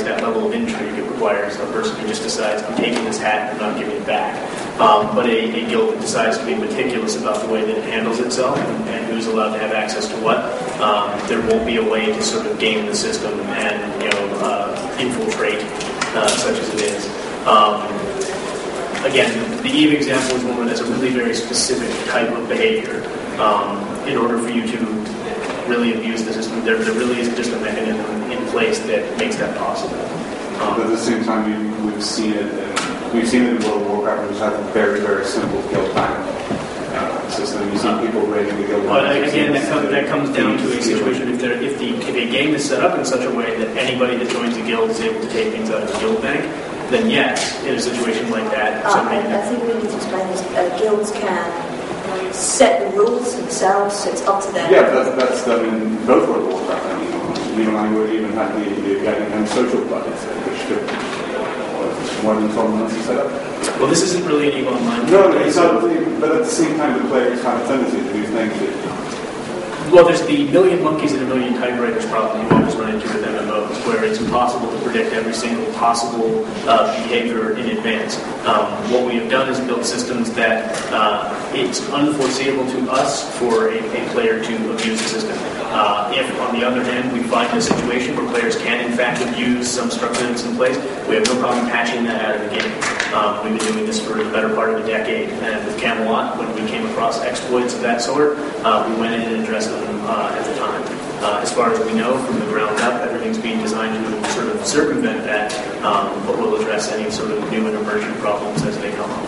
requires that level of intrigue. It requires a person who just decides, I'm taking this hat and I'm not giving it back. But a guild that decides to be meticulous about the way that it handles itself and who's allowed to have access to what, there won't be a way to sort of game the system and infiltrate such as it is. Again, the Eve example is one that has a really very specific type of behavior. In order for you to really abuse the system, there really isn't just a mechanism in place that makes that possible. But at the same time, we've seen it in World of Warcraft, which has a very, very simple guild bank system. You see people raiding the guild bank. But again, that comes down to a situation if a game is set up in such a way that anybody that joins the guild is able to take things out of the guild bank, then yes, in a situation like that. I think we need to explain this. Guilds can set the rules themselves, so it's up to them. Yeah, that's done in both World of Warcraft. I mean, would even have the guiding and social budgets, which took more than 12 months to set up. Well, this isn't really an EVE Online. No, it's not. But at the same time, the players have a tendency to do things that. Well, there's the million monkeys and a million typewriters problem you always run into with MMOs, where it's impossible to predict every single possible behavior in advance. What we have done is built systems that it's unforeseeable to us for a player to abuse the system. If, on the other hand, we find a situation where players can, in fact, abuse some structure that's in place, we have no problem patching that out of the game. We've been doing this for the better part of a decade, and with Camelot, when we came across exploits of that sort, we went in and addressed them at the time. As far as we know, from the ground up, everything's being designed to sort of circumvent that, but we'll address any sort of new and emerging problems as they come up.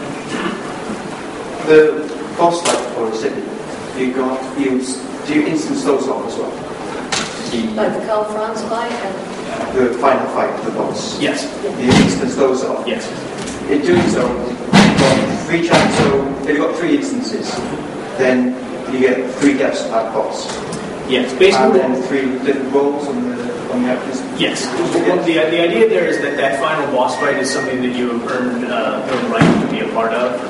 The boss fight for the city, do you instance those off as well? Like the Karl Franz fight and The final fight, the boss? Yes. Do you instance those off? Yes. In doing so, you've got 3 chances, so if you've got 3 instances, then you get 3 deaths of that boss. Yes, basically. And then 3 different rolls on the actors. Yes. Well, the idea there is that final boss fight is something that you have earned the right to be a part of.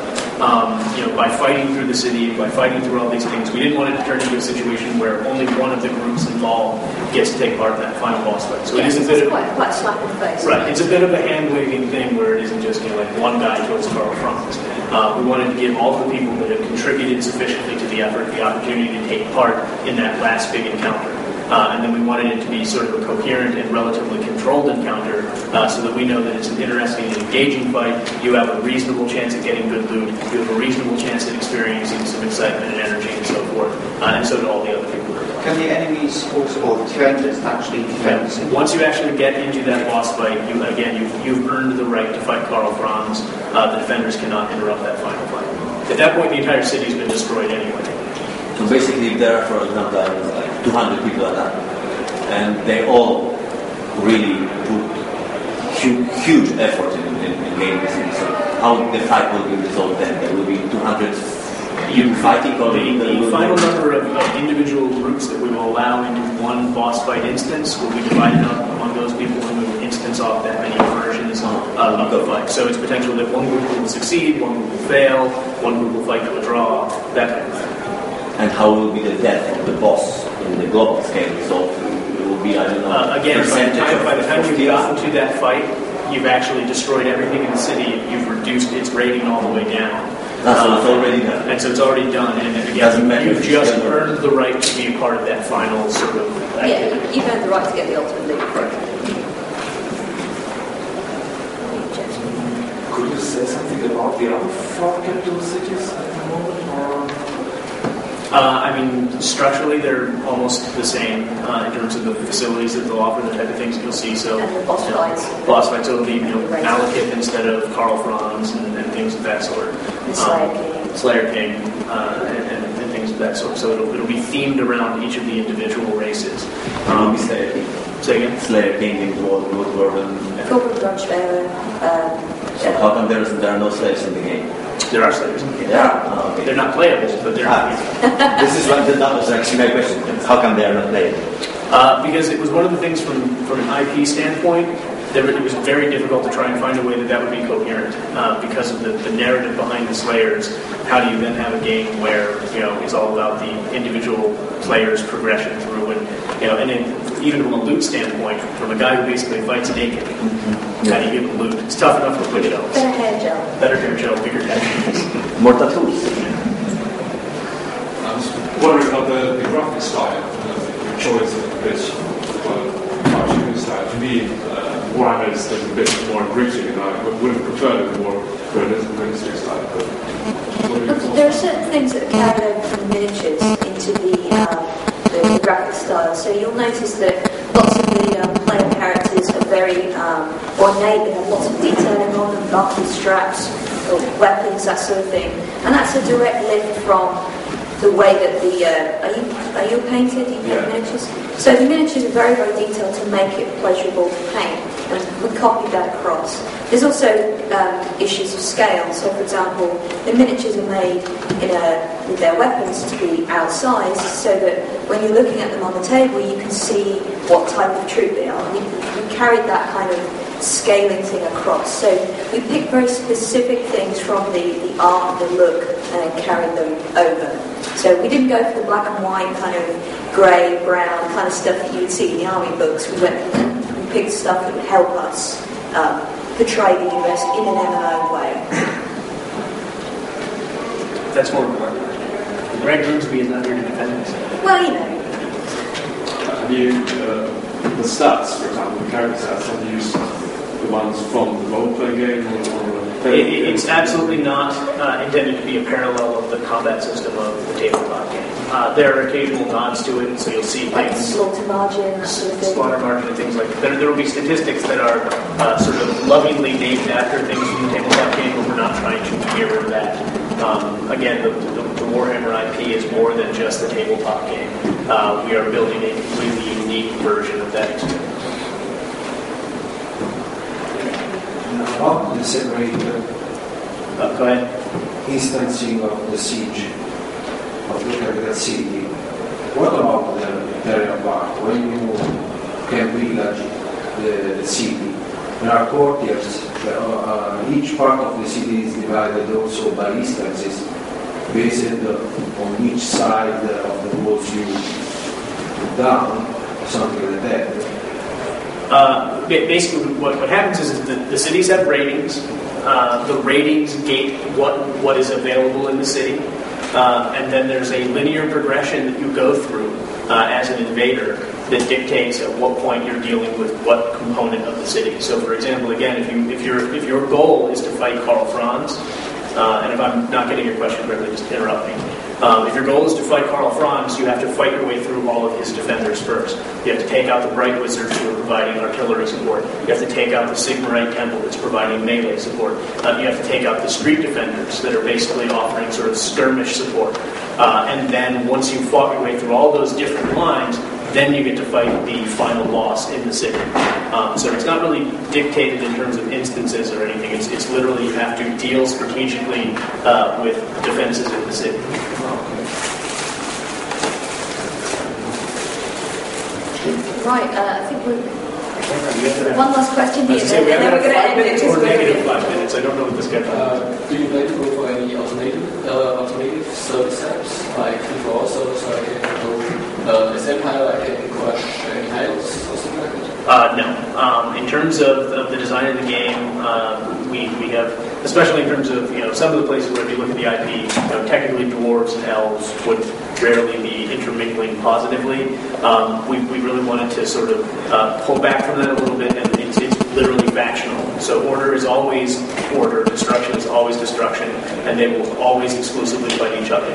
By fighting through the city, by fighting through all these things, we didn't want it to turn into a situation where only one of the groups involved gets to take part in that final boss fight. So yes, it is a bit of quite slap in the face. Right. It's a bit of a hand-waving thing where it isn't just like one guy kills Karl Franz. We wanted to give all the people that have contributed sufficiently to the effort the opportunity to take part in that last big encounter. And then we wanted it to be sort of a coherent and relatively controlled encounter so that we know that it's an interesting and engaging fight. You have a reasonable chance at getting good loot. You have a reasonable chance at experiencing some excitement and energy and so forth. And so do all the other people. Can the enemies also, or the defenders, actually defend the city? Once you actually get into that boss fight, you've earned the right to fight Karl Franz. The defenders cannot interrupt that final fight. At that point, the entire city has been destroyed anyway. So basically, if there are, for example, like 200 people at that, and they all really put huge effort in getting the city. So how the fight will be resolved then? There will be 200 you fighting, or the final number of individual groups that we will allow into one boss fight instance will be divided up among those people, and we will instance off that many versions of the fight. So it's potential that one group will succeed, one group will fail, one group will fight to a draw, that kind of thing. And how will be the death of the boss in the global scale? So it will be, I don't know, again, by the time you've gotten to that fight, you've actually destroyed everything in the city. You've reduced its rating all the way down. So it's already done. And so it's already done. And again, you've just earned the right to be a part of that final sort of activity. Yeah, you've earned the right to get the ultimate loot. Right. Could you say something about the other 4 capital cities at the moment? Or? Structurally, they're almost the same in terms of the facilities that they'll offer, the type of things that you'll see. So, and the boss fights. Boss fights, so it'll be Malekith instead of Karl Franz and things of that sort. Slayer King, and things of that sort. So it'll be themed around each of the individual races. Slayer King. Say again? Slayer King in Bloodborne. Corporate Grudgebearer. So how come there are no slaves in the game? There are slayers in the game. Yeah. Okay. They're not playable, but they're not. That was actually my question. How come they are not playable? Because it was one of the things from an IP standpoint, it was very difficult to try and find a way that would be coherent because of the narrative behind the Slayers. How do you then have a game where it's all about the individual player's progression through, and even from a loot standpoint, from a guy who basically fights naked, how do you get the loot? It's tough enough for quick elves. Better hair gel. Better hair gel, bigger tattoos. More tattoos. I was wondering about the graphic style, your choice of this cartoon style. To me, Warhammer is a bit more gritty, and I would have preferred a more realistic style. But There are certain things that are carried over from miniatures into the graphic style. So you'll notice that lots of the player characters are very ornate. They have lots of detailing on them, buckles, straps, or weapons, that sort of thing. And that's a direct lift from the way that the are you painted? You paint miniatures. So the miniatures are very, very detailed to make it pleasurable to paint, and we copied that across. There's also issues of scale. So, for example, the miniatures are made with their weapons to be outsized, so that when you're looking at them on the table, you can see what type of troop they are. We carried that kind of scaling thing across. So we picked very specific things from the art, the look, and carried them over. So we didn't go for the black and white kind of grey, brown kind of stuff that you would see in the army books. We picked stuff that would help us portray the US in an MMO way. That's more important. Greg Grimsby is not here to defend us. Well, you know. Have you, the stats, for example, the character stats, have you used the ones from the role-playing game or It's absolutely not intended to be a parallel of the combat system of the tabletop game. There are occasional nods to it, so you'll see Like things, slaughter margin, that sort of thing. slaughter margin and things like that. There will be statistics that are sort of lovingly named after things from the tabletop game, but we're not trying to mirror that. Again, the Warhammer IP is more than just the tabletop game. We are building a completely unique version of that experience. About the separate Go ahead. instancing of the siege of the capital city, what about the area park? When you can village the city, there are courtiers. Each part of the city is divided also by instances based on each side of the walls you put down, or something like that. Basically, what happens is that the cities have ratings. The ratings gate what is available in the city, and then there's a linear progression that you go through as an invader that dictates at what point you're dealing with what component of the city. So, for example, again, if your goal is to fight Karl Franz, and if I'm not getting your question correctly, just interrupt me. If your goal is to fight Karl Franz, you have to fight your way through all of his defenders first. You have to take out the Bright Wizards who are providing artillery support. You have to take out the Sigmarite Temple that's providing melee support. You have to take out the street defenders that are basically offering sort of skirmish support. And then once you've fought your way through all those different lines, then you get to fight the final boss in the city. So it's not really dictated in terms of instances or anything. It's literally you have to deal strategically with defenses in the city. Right, I think we're... One last question here, We then have we're going to 5 end it. minutes or negative 5 minutes. I don't know what this guy do you plan to go for any alternative service apps like before, so I can go as Empire, I can crush any titles or something like that? No. In terms of the design of the game, we have, especially in terms of some of the places where if you look at the IP, technically dwarves and elves would rarely be intermingling positively. We really wanted to sort of pull back from that a little bit, and it's literally factional. So order is always order, destruction is always destruction, and they will always exclusively fight each other.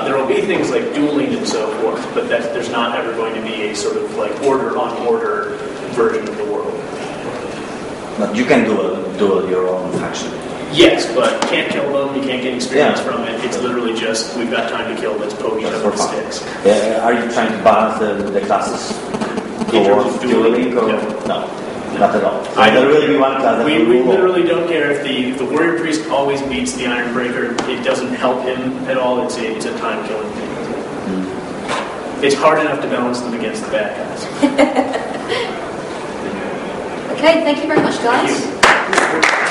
There will be things like dueling and so forth, but there's not ever going to be a sort of like order on order version of the world. But you can do your own faction. Yes, but you can't kill them, you can't get experience from it. It's literally just, we've got time to kill, let's poke each other with sticks. Are you trying to balance the classes? Towards dueling or no? Not at all. So there will be one class that we will literally don't care if the warrior priest always beats the iron breaker. It doesn't help him at all. It's a time killing thing. It's hard enough to balance them against the bad guys. Okay, thank you very much, guys. Thank you.